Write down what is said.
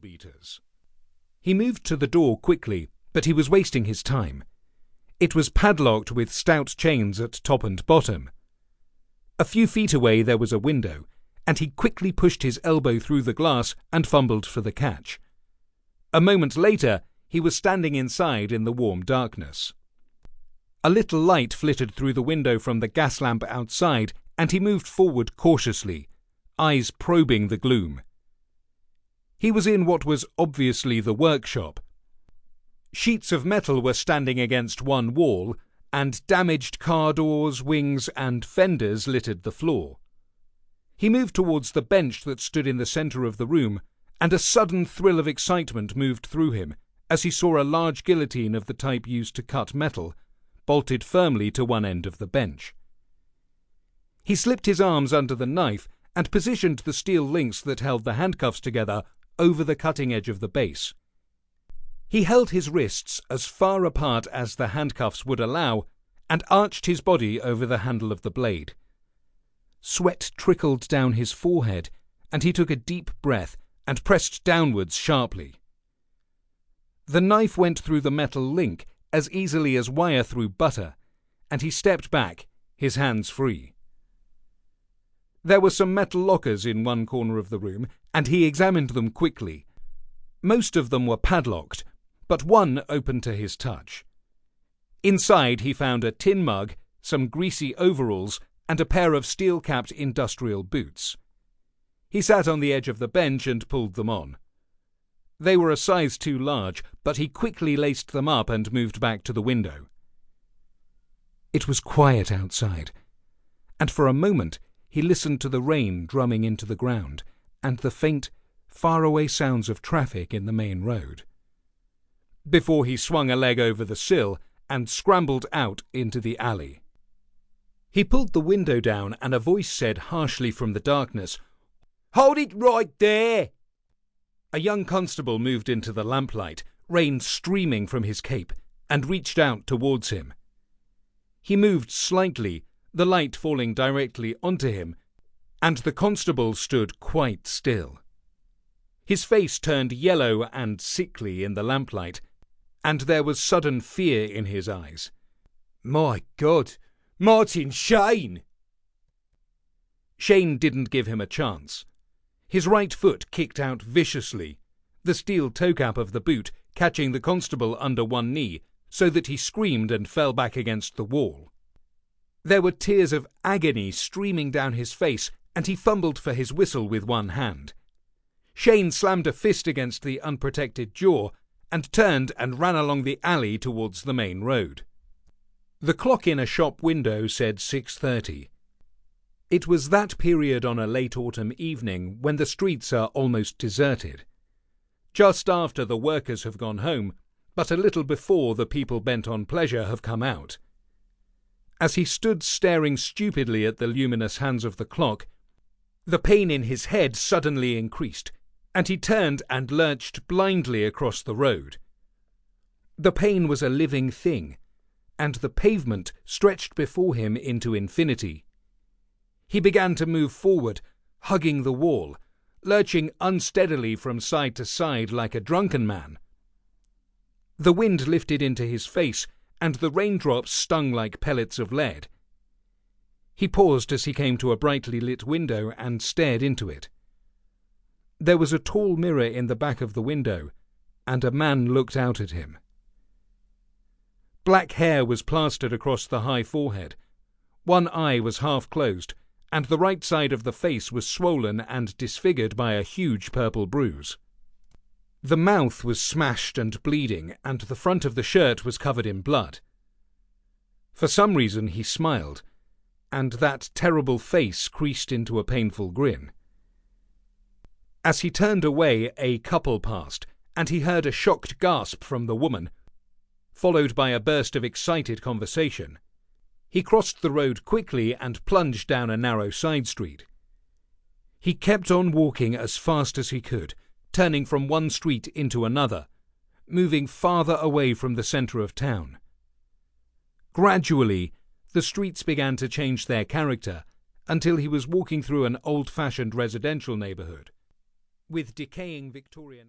beaters. He moved to the door quickly, but he was wasting his time. It was padlocked with stout chains at top and bottom. A few feet away there was a window, and he quickly pushed his elbow through the glass and fumbled for the catch. A moment later, he was standing inside in the warm darkness. A little light flitted through the window from the gas lamp outside, and he moved forward cautiously, eyes probing the gloom. He was in what was obviously the workshop. Sheets of metal were standing against one wall, and damaged car doors, wings, and fenders littered the floor. He moved towards the bench that stood in the centre of the room, and a sudden thrill of excitement moved through him as he saw a large guillotine of the type used to cut metal, bolted firmly to one end of the bench. He slipped his arms under the knife and positioned the steel links that held the handcuffs together over the cutting edge of the base. He held his wrists as far apart as the handcuffs would allow and arched his body over the handle of the blade. Sweat trickled down his forehead, and he took a deep breath and pressed downwards sharply. The knife went through the metal link as easily as wire through butter, and he stepped back, his hands free. There were some metal lockers in one corner of the room, and he examined them quickly. Most of them were padlocked, but one opened to his touch. Inside he found a tin mug, some greasy overalls, and a pair of steel-capped industrial boots. He sat on the edge of the bench and pulled them on. They were a size too large, but he quickly laced them up and moved back to the window. It was quiet outside, and for a moment he listened to the rain drumming into the ground and the faint, faraway sounds of traffic in the main road, before he swung a leg over the sill and scrambled out into the alley. He pulled the window down, and a voice said harshly from the darkness, "Hold it right there!" A young constable moved into the lamplight, rain streaming from his cape, and reached out towards him. He moved slightly, the light falling directly onto him, and the constable stood quite still. His face turned yellow and sickly in the lamplight, and there was sudden fear in his eyes. "My God! Martin Shane!" Shane didn't give him a chance. His right foot kicked out viciously, the steel toe cap of the boot catching the constable under one knee, so that he screamed and fell back against the wall. There were tears of agony streaming down his face, and he fumbled for his whistle with one hand. Shane slammed a fist against the unprotected jaw and turned and ran along the alley towards the main road. The clock in a shop window said 6:30. It was that period on a late autumn evening when the streets are almost deserted. Just after the workers have gone home, but a little before the people bent on pleasure have come out. As he stood staring stupidly at the luminous hands of the clock, the pain in his head suddenly increased, and he turned and lurched blindly across the road. The pain was a living thing, and the pavement stretched before him into infinity. He began to move forward, hugging the wall, lurching unsteadily from side to side like a drunken man. The wind lifted into his face, and the raindrops stung like pellets of lead. He paused as he came to a brightly lit window and stared into it. There was a tall mirror in the back of the window, and a man looked out at him. Black hair was plastered across the high forehead. One eye was half closed, and the right side of the face was swollen and disfigured by a huge purple bruise. The mouth was smashed and bleeding, and the front of the shirt was covered in blood. For some reason he smiled, and that terrible face creased into a painful grin. As he turned away, a couple passed, and he heard a shocked gasp from the woman, followed by a burst of excited conversation. He crossed the road quickly and plunged down a narrow side street. He kept on walking as fast as he could, turning from one street into another, moving farther away from the centre of town. Gradually, the streets began to change their character until he was walking through an old-fashioned residential neighbourhood with decaying Victorian